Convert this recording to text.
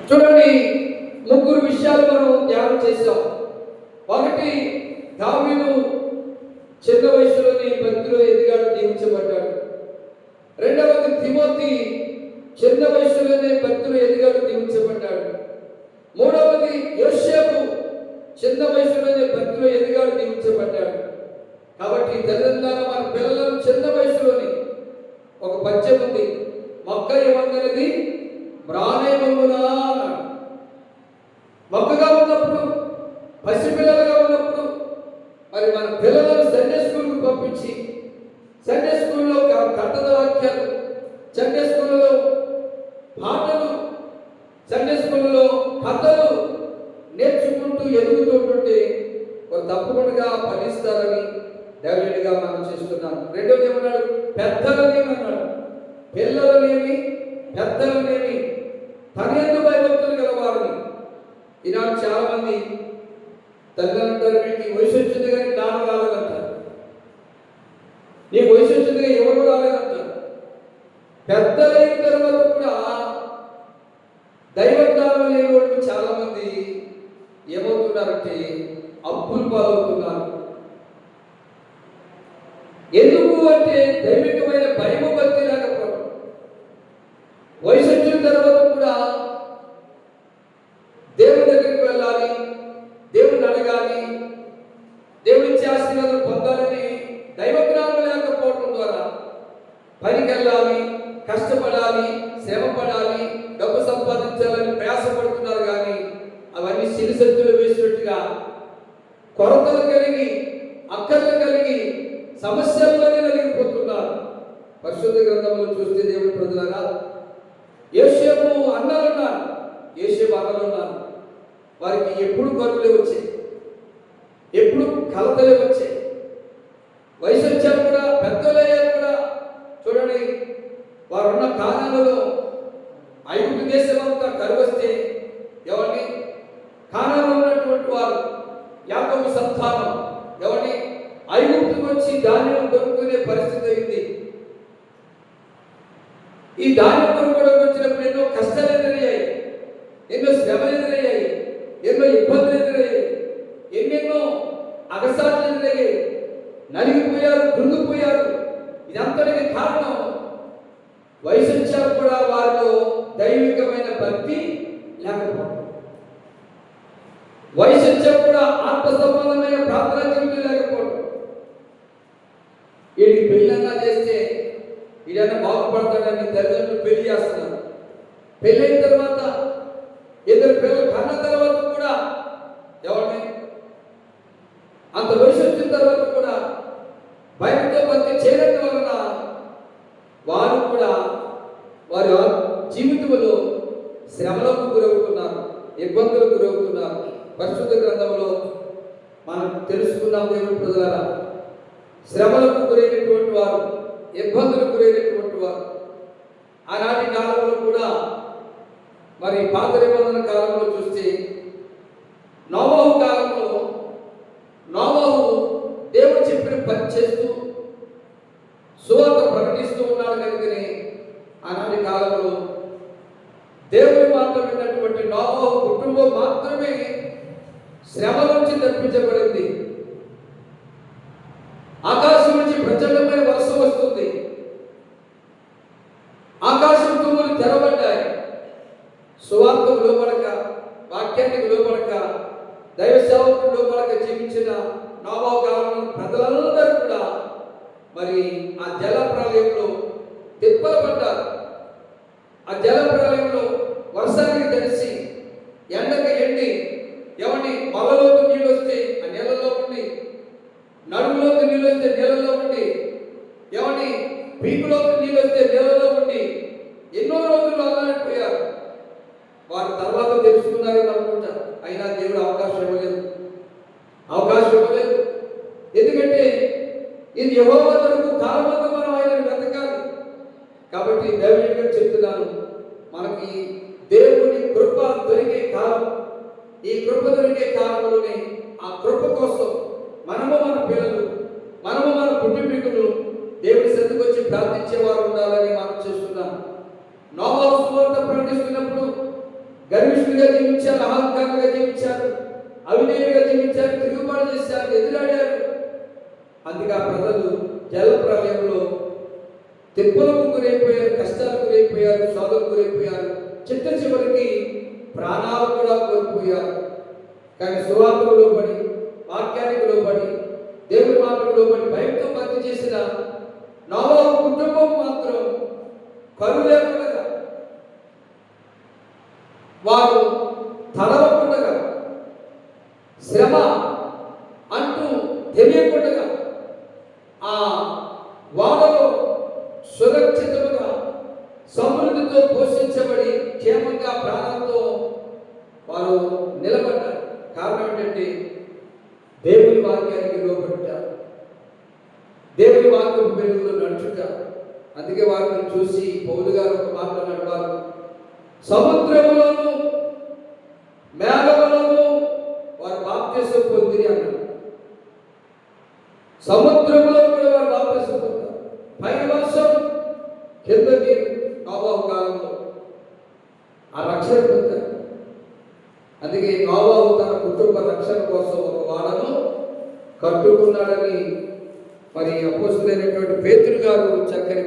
చూడండి, ముగ్గురు విషయాలు మనం ధ్యానం చేశాం. ఒకటి, దావీదు చిన్న వయసులోని భక్తిలో ఎదిగాడు, దీవించబడ్డాడు. రెండవది, తిమోతి చిన్న వయసులోనే భక్తిలో ఎదిగాడు, దీవించబడ్డాడు. మూడవది, యోసేపు చిన్న వయసులోనే భక్తిలో ఎదిగాడు, దీవించబడ్డాడు. కాబట్టి తెలంగాణ మన పిల్లలను చిన్న వయసులోని ఒక పద్యం ఉంది, మొక్క ఏమందనేది మ్రానే మంగునా అన్నాడు. మొక్కగా ఉన్నప్పుడు, పసిపిల్లలుగా ఉన్నప్పుడు మరి మన పిల్లలను సండే స్కూల్కి పంపించి సండే స్కూల్లో కట్టద వాక్యాలు, సండే స్కూల్లో పాటలు, సండే స్కూల్లో కథలు నేర్చుకుంటూ ఎదుగుతుంటుంటే తప్పకుండా ఫలిస్తారని డెవలప్గా మనం చేస్తున్నాం. రెండోది ఏమన్నాడు? పెద్దలనేమన్నాడు, పిల్లలనేమి పెద్దలనేమి తనయందు భయభక్తులు గలవారిని. ఈనాడు చాలా మంది తల్లిదండ్రులు వీడికి వయసు వచ్చింది కానీ జ్ఞానం రాలేదంటారు, నీకు వయసు వచ్చింది ఎవరు రాలేదంటారు. పెద్దలైన తర్వాత కూడా దైవ జ్ఞానం లేని వాళ్ళు చాలా మంది ఏమవుతున్నారంటే అప్పులు పాలవుతున్నారు. ఎందుకు అంటే దైవికమైన భయము భక్తి లేకపోవడం. వయసు వచ్చిన తర్వాత కూడా దేవుని దగ్గరికి వెళ్ళాలి, దేవుని అడగాలి, దేవుని ఇచ్చే ఆశీర్వాదం పొందాలని దైవ జ్ఞానం లేకపోవడం ద్వారా పనికి వెళ్ళాలి, కష్టపడాలి, శ్రమ పడాలి, డబ్బు సంపాదించాలని ప్రయాసపడుతున్నారు. కానీ అవన్నీ సిరిసత్తులు వేసినట్టుగా కొరతలు కలిగి, అక్కర్లు కలిగి, సమస్యల్లోనే నలిగిపోతున్నారు. పరిశుద్ధ గ్రంథంలో చూస్తే దేవుని ప్రజలారా, యోసేపు అన్నలున్నారు, యోసేపు అన్నలున్నారు. వారికి ఎప్పుడు కరువులే వచ్చాయి, ఎప్పుడు కలతలే వచ్చాయి. వయసు వచ్చారు కూడా, పెద్దలయ్యారు కూడా. చూడండి, వారున్న కానాలలో ఐగుప్తు దేశం అంతా కరువు వస్తే ఎవరిని? కానాలో ఉన్నటువంటి వారు యాకోబు సంతానం ఎవరిని? ఐగుప్తుకు వచ్చి ధాన్యం కొనుక్కునే పరిస్థితి అయింది. ఈ ధాన్యం కొనుక్కోవడం వచ్చినప్పుడు ఎన్నో కష్టాలు ఎదురయ్యాయి, ఎన్నో శ్రమలు ఎదురయ్యాయి, ఎన్నో ఇబ్బందులు ఎదురయ్యాయి, ఎన్నెన్నో అగసాట్లు ఎదురయ్యాయి. నలిగిపోయారు, కృంగిపోయారు. ఇదంతటికి కారణం వయసు వచ్చాక కూడా వారిలో దైవికమైన భక్తి లేకపోవడం, వయసు వచ్చాక కూడా ఆత్మ సంబంధమైన ప్రార్థనా జీవితం లేకపోవడం. వీడికి పెళ్ళన్నా చేస్తే వీడన్నా బాగుపడతాడని తల్లిదండ్రులు పెళ్లి చేస్తున్నారు. పెళ్ళైన తర్వాత ఇద్దరు పిల్లలు కన్న తర్వాత కూడా ఎవరిని? అంత వయసు వచ్చిన తర్వాత కూడా భయంతో భక్తి చేయడం వలన వారు కూడా వారి జీవితంలో శ్రమలకు గురవుతున్నారు, ఇబ్బందులకు గురవుతున్నారు. పరిశుద్ధ గ్రంథంలో మనం తెలుసుకున్నాం దేవుని ప్రజలారా, శ్రమలకు గురైనటువంటి వారు, ఇబ్బందులకు గురైనటువంటి వారు ఆనాటి కాలంలో కూడా, మరి పాత నిబంధన కాలంలో చూస్తే నోవహు కాలంలో నోవహు దేవుడు చెప్పిన పని చేస్తూ సువార్త ప్రకటిస్తూ ఉన్నాడు. కనుకనే ఆనాటి కాలంలో దేవుని మాట విన్నటువంటి నోవహు కుటుంబం మాత్రమే శ్రమ నుంచి తప్పించబడింది. ఆకాశం నుంచి ప్రచండమైన వర్షం వస్తుంది, ఆకాశం తుమ్ములు తెరబడ్డాయి. సువార్తకు లోబడక, వాక్యానికి లోబడక, దైవ సేవకు లోబడక జీవించిన నోవహు కాలంలో ప్రజలందరూ కూడా మరి ఆ జల ప్రళయంలో తిప్పలు పడ్డారు. ఆ జల ప్రళయంలో వర్షానికి తడిసి, ఎండకి ఎండి, ఎవరిని మొలలోకి నీళ్ళు వస్తే ఆ నీళ్ళలో ఉండి, నడుములోకి నీళ్ళు వస్తే నీళ్ళలో ఉండి, ఎవరిని పీకులోకి నీళ్ళు వస్తే నీళ్ళలో ఉండి ఎన్నో రోజులు అల్లాడిపోయారు. వారి తర్వాత తెలుసుకున్నారని అనుకుంటారు. అయినా దేవుడు అవకాశం ఇవ్వలేదు. ఎందుకంటే ఇది యెహోవా తరపు కాలమందు మనం ఆయనను వెతకాలి. కాబట్టి దైవికంగా చెప్తున్నాను, మనకి దేవుని కృప దొరికే కాలం, ఈ కృప దొరికే కాలంలోనే ఆ కృప కోసం మనము, మన పిల్లలు, మనము, మన కుటుంబీకులు దేవుడి సన్నిధికి వచ్చి ప్రార్థించేవారు ఉండాలని మనం చేస్తున్నాం. నోవహు సువార్త ప్రకటిస్తున్నప్పుడు గర్విష్ఠులుగా జీవించారు, అహంకారంగా జీవించారు, అవినీయులుగా జీవించారు, తిరుగుబాటు చేశారు, ఎదురాడారు. అందుకే ఆ ప్రజలు జల ప్రళయంలో తిప్పలకు గురైపోయారు, కష్టాలకు గురైపోయారు, శోధనకు గురైపోయారు, చివరికి ప్రాణాలు కూడా కోల్పోయారు. కానీ సువార్తకు లోబడి, వాక్యానికి లోబడి, దేవుని మాటకు లోబడి భయంతో భక్తి చేసిన నోవహు కుటుంబం మాత్రం కరువు లేకుండా, వారు తడవకుండా, శ్రమ అంటూ తెలియకుండా ఆ వాడలో సురక్షితముగా సమృద్ధితో పోషించబడి క్షేమంగా ప్రాణంతో వారు నిలబడ్డారు. కారణం ఏంటంటే దేవుని వాక్యానికి లోబడ్డారు, దేవుని వాక్యం వెలుగులో నడుచుట. అందుకే వారిని చూసి పౌలు గారు ఒక మాట నడవారు, సముద్రములోను మేఘములోను వారు బాప్తిసం పొందిరి అన్నారు. సముద్రంలో కూడా వారు బాప్తిసం పొందారు. పైన వర్షం, కింద నీరు. నోవహు కాలంలో ఆ రక్షణ పొందారు. అందుకే నోవహు తన కుటుంబ రక్షణ కోసం ఒక వాడను కట్టుకున్నాడని మరి అపోస్తలుడైనటువంటి పేతురు గారు చక్కని